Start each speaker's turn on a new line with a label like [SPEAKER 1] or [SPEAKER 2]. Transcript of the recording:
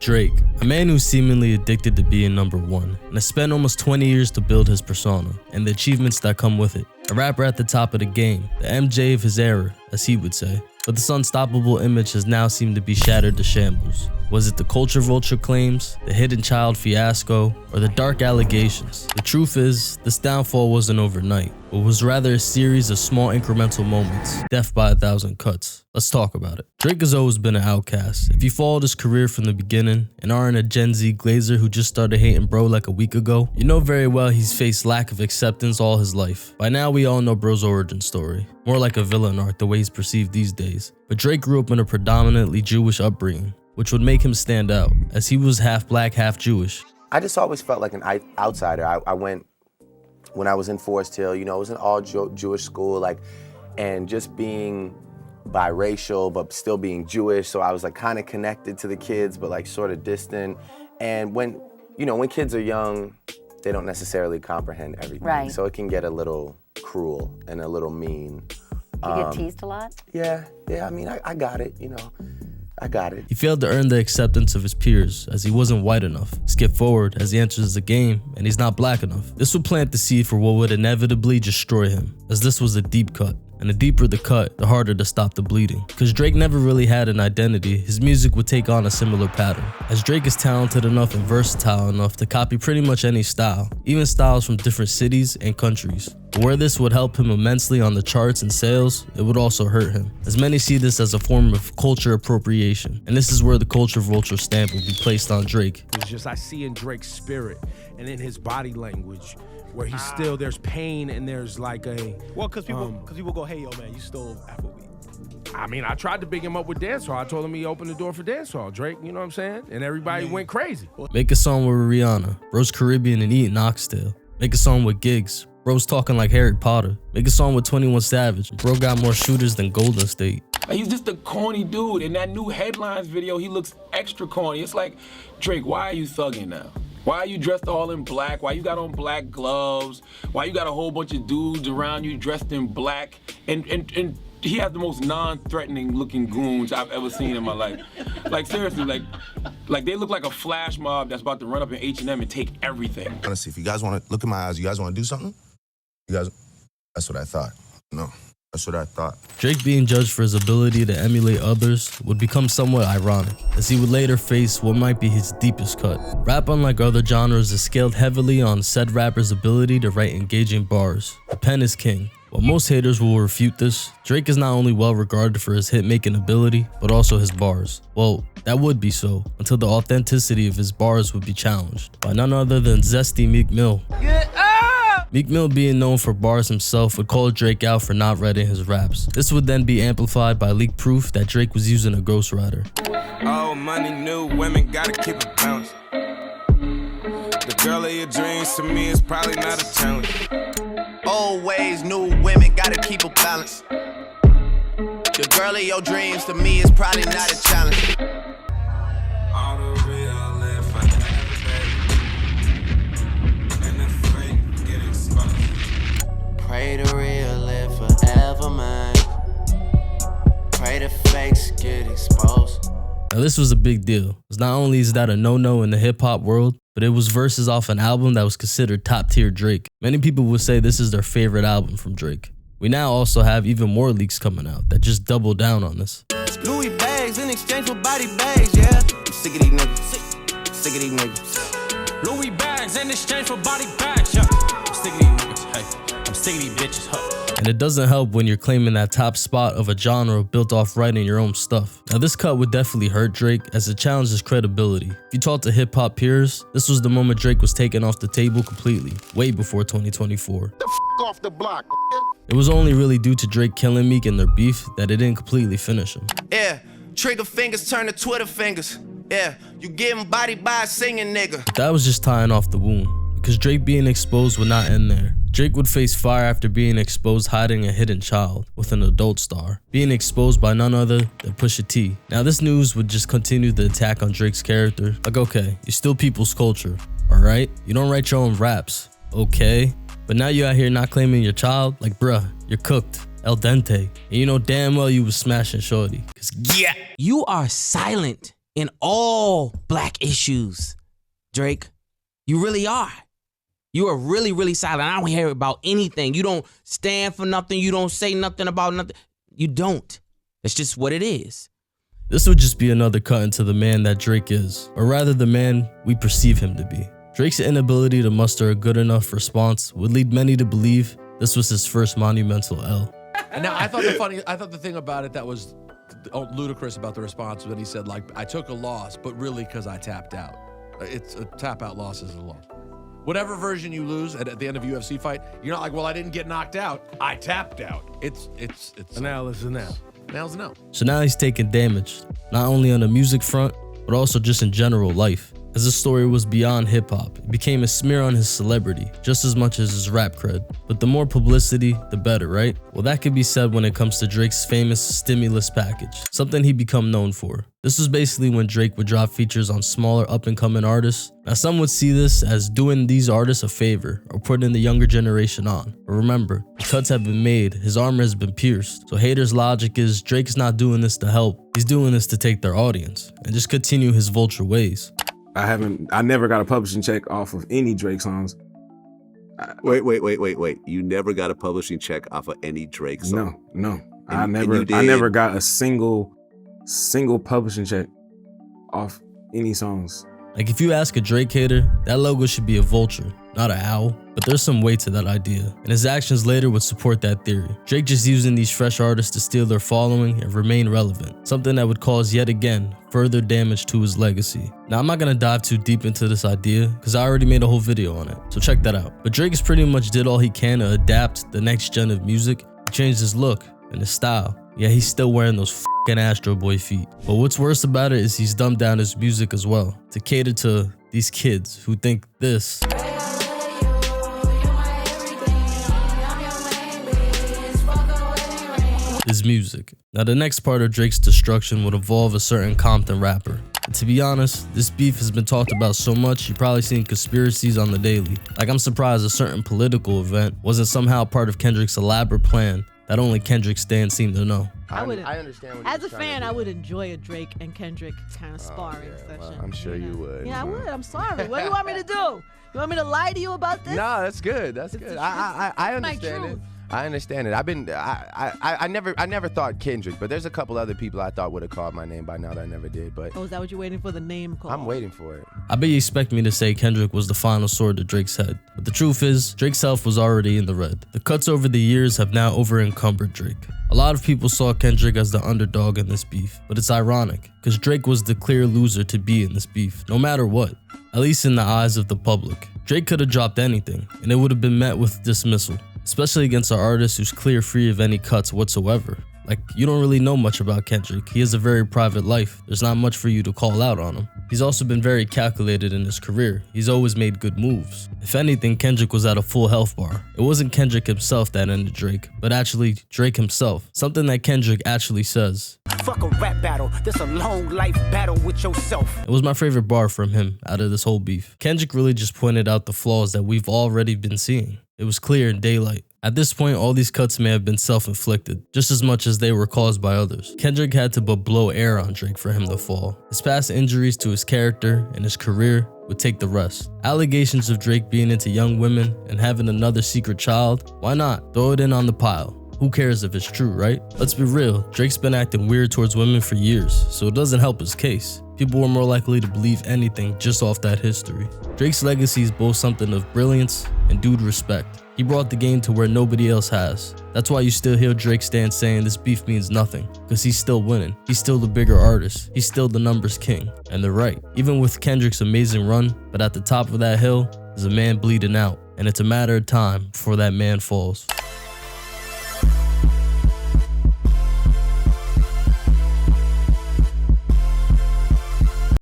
[SPEAKER 1] Drake, a man who's seemingly addicted to being number one, and has spent almost 20 years to build his persona, and the achievements that come with it. A rapper at the top of the game, the MJ of his era, as he would say. But this unstoppable image has now seemed to be shattered to shambles. Was it the culture vulture claims, the hidden child fiasco, or the dark allegations? The truth is, this downfall wasn't overnight, but was rather a series of small incremental moments, death by 1,000 cuts. Let's talk about it. Drake has always been an outcast. If you followed his career from the beginning and aren't a Gen Z glazer who just started hating bro like a week ago, you know very well he's faced lack of acceptance all his life. By now we all know bro's origin story, more like a villain arc the way he's perceived these days. But Drake grew up in a predominantly Jewish upbringing, which would make him stand out, as he was half black, half Jewish.
[SPEAKER 2] I just always felt like an outsider. I went, when I was in Forest Hill, you know, it was an all Jewish school, and just being biracial, but still being Jewish, so I was like kind of connected to the kids, but like sort of distant. And when kids are young, they don't necessarily comprehend everything.
[SPEAKER 3] Right.
[SPEAKER 2] So it can get a little cruel and a little mean.
[SPEAKER 3] You get teased a lot?
[SPEAKER 2] Yeah, I mean, I got it, I got it.
[SPEAKER 1] He failed to earn the acceptance of his peers as he wasn't white enough. Skip forward as he enters the game and he's not black enough. This would plant the seed for what would inevitably destroy him, as this was a deep cut. And the deeper the cut, the harder to stop the bleeding. Because Drake never really had an identity, his music would take on a similar pattern. As Drake is talented enough and versatile enough to copy pretty much any style, even styles from different cities and countries. But where this would help him immensely on the charts and sales, it would also hurt him, as many see this as a form of culture appropriation. And this is where the culture vulture stamp will be placed on Drake.
[SPEAKER 4] It's just I see in Drake's spirit and in his body language, where he's still, there's pain and there's like a...
[SPEAKER 5] Well, because people go, hey, yo, man, you stole Afrobeat.
[SPEAKER 4] I mean, I tried to big him up with dancehall. I told him he opened the door for dancehall, Drake, you know what I'm saying? And everybody went crazy.
[SPEAKER 1] Make a song with Rihanna, bro's Caribbean and eating oxtail. Make a song with Giggs, bro's talking like Harry Potter. Make a song with 21 Savage, bro got more shooters than Golden State.
[SPEAKER 6] He's just a corny dude. In that new Headlines video, he looks extra corny. It's like, Drake, why are you thugging now? Why are you dressed all in black? Why you got on black gloves? Why you got a whole bunch of dudes around you dressed in black? And he has the most non-threatening looking goons I've ever seen in my life. Like seriously, like they look like a flash mob that's about to run up in H&M and take everything.
[SPEAKER 7] Honestly, if you guys want to look in my eyes, you guys want to do something? That's what I thought. No. That's what I thought.
[SPEAKER 1] Drake being judged for his ability to emulate others would become somewhat ironic, as he would later face what might be his deepest cut. Rap, unlike other genres, is scaled heavily on said rapper's ability to write engaging bars. The pen is king. While most haters will refute this, Drake is not only well regarded for his hit-making ability, but also his bars. Well, that would be so, until the authenticity of his bars would be challenged by none other than zesty Meek Mill. Meek Mill, being known for bars himself, would call Drake out for not writing his raps. This would then be amplified by leaked proof that Drake was using a ghostwriter.
[SPEAKER 8] Oh, money, new women, gotta keep it balanced. The girl of your dreams to me is probably not a challenge.
[SPEAKER 9] Old ways, new women, gotta keep it balanced. The girl of your dreams to me is probably not a challenge.
[SPEAKER 8] All the real live for and the fake get exposed.
[SPEAKER 9] Pray the real live forever, man. Pray the fakes get exposed.
[SPEAKER 1] Now this was a big deal, as not only is that a no-no in the hip-hop world, but it was verses off an album that was considered top-tier Drake. Many people would say this is their favorite album from Drake. We now also have even more leaks coming out that just double down on this.
[SPEAKER 9] Louis bags in exchange for body bags, yeah. I'm sick of these niggas. Sick of these niggas.
[SPEAKER 5] Louis bags in exchange for body bags, yeah. I'm sick of these niggas, hey. I'm sick of these bitches, huh.
[SPEAKER 1] And it doesn't help when you're claiming that top spot of a genre built off writing your own stuff. Now this cut would definitely hurt Drake, as it challenged his credibility. If you talk to hip hop peers, this was the moment Drake was taken off the table completely, way before 2024.
[SPEAKER 7] The f off the block.
[SPEAKER 1] It was only really due to Drake killing Meek and their beef that it didn't completely finish him.
[SPEAKER 9] Yeah, trigger fingers turn to Twitter fingers. Yeah, you getting bodied by a singing nigga.
[SPEAKER 1] But that was just tying off the wound, because Drake being exposed would not end there. Drake would face fire after being exposed hiding a hidden child with an adult star, being exposed by none other than Pusha T. Now this news would just continue the attack on Drake's character. Like, okay, you steal people's culture, alright? You don't write your own raps, okay? But now you out here not claiming your child? Like, bruh, you're cooked, al dente. And you know damn well you was smashing shorty, cause yeah!
[SPEAKER 10] You are silent. in all black issues, Drake. You really are. You are really, really silent. I don't hear about anything. You don't stand for nothing. You don't say nothing about nothing. You don't. That's just what it is.
[SPEAKER 1] This would just be another cut into the man that Drake is, or rather the man we perceive him to be. Drake's inability to muster a good enough response would lead many to believe this was his first monumental L.
[SPEAKER 11] And now I thought the thing about it that was ludicrous about the response when he said, like, I took a loss, but really because I tapped out. It's a tap out loss is a loss. Whatever version you lose at the end of a UFC fight, you're not like, well, I didn't get knocked out. I tapped out. It's
[SPEAKER 4] a now is a now.
[SPEAKER 11] Now's a now.
[SPEAKER 1] So now he's taking damage, not only on the music front, but also just in general life. As the story was beyond hip-hop, it became a smear on his celebrity, just as much as his rap cred. But the more publicity, the better, right? Well, that could be said when it comes to Drake's famous stimulus package, something he'd become known for. This was basically when Drake would drop features on smaller up-and-coming artists. Now, some would see this as doing these artists a favor or putting the younger generation on. But remember, the cuts have been made, his armor has been pierced. So haters' logic is Drake's not doing this to help, he's doing this to take their audience and just continue his vulture ways.
[SPEAKER 12] I never got a publishing check off of any Drake songs.
[SPEAKER 13] Wait. You never got a publishing check off of any Drake song?
[SPEAKER 12] No. I never got a single publishing check off any songs.
[SPEAKER 1] Like, if you ask a Drake hater, that logo should be a vulture, not an owl. But there's some weight to that idea, and his actions later would support that theory. Drake just using these fresh artists to steal their following and remain relevant, something that would cause yet again further damage to his legacy. Now, I'm not gonna dive too deep into this idea because I already made a whole video on it, so check that out. But Drake has pretty much did all he can to adapt the next gen of music. He changed his look and his style. Yeah, he's still wearing those f***ing Astro Boy feet. But what's worse about it is he's dumbed down his music as well to cater to these kids who think this is music. Now, the next part of Drake's destruction would involve a certain Compton rapper. And to be honest, this beef has been talked about so much you've probably seen conspiracies on the daily. Like, I'm surprised a certain political event wasn't somehow part of Kendrick's elaborate plan that only Kendrick stans seem to know.
[SPEAKER 2] I understand what
[SPEAKER 14] as a fan, I would enjoy a Drake and Kendrick kind of sparring session.
[SPEAKER 2] Well, I'm sure you would.
[SPEAKER 14] Yeah, I would. I'm sorry. What do you want me to do? You want me to lie to you about this?
[SPEAKER 2] No, that's good. That's good. I understand it. I understand it. I never thought Kendrick, but there's a couple other people I thought would have called my name by now that I never did. But
[SPEAKER 14] oh, is that what you're waiting for, the name call?
[SPEAKER 2] I'm waiting for it.
[SPEAKER 1] I bet you expect me to say Kendrick was the final sword to Drake's head. But the truth is, Drake's health was already in the red. The cuts over the years have now over-encumbered Drake. A lot of people saw Kendrick as the underdog in this beef, but it's ironic, because Drake was the clear loser to be in this beef, no matter what. At least in the eyes of the public. Drake could have dropped anything, and it would have been met with dismissal. Especially against an artist who's clear free of any cuts whatsoever. Like, you don't really know much about Kendrick. He has a very private life. There's not much for you to call out on him. He's also been very calculated in his career. He's always made good moves. If anything, Kendrick was at a full health bar. It wasn't Kendrick himself that ended Drake, but actually Drake himself. Something that Kendrick actually says.
[SPEAKER 15] Fuck a rap battle. This a long life battle with yourself.
[SPEAKER 1] It was my favorite bar from him out of this whole beef. Kendrick really just pointed out the flaws that we've already been seeing. It was clear in daylight. At this point, all these cuts may have been self-inflicted, just as much as they were caused by others. Kendrick had to but blow air on Drake for him to fall. His past injuries to his character and his career would take the rest. Allegations of Drake being into young women and having another secret child, why not? Throw it in on the pile. Who cares if it's true, right? Let's be real, Drake's been acting weird towards women for years, so it doesn't help his case. People were more likely to believe anything just off that history. Drake's legacy is both something of brilliance and dude respect. He brought the game to where nobody else has. That's why you still hear Drake stand saying this beef means nothing, because he's still winning. He's still the bigger artist. He's still the numbers king. And they're right. Even with Kendrick's amazing run, but at the top of that hill is a man bleeding out, and it's a matter of time before that man falls.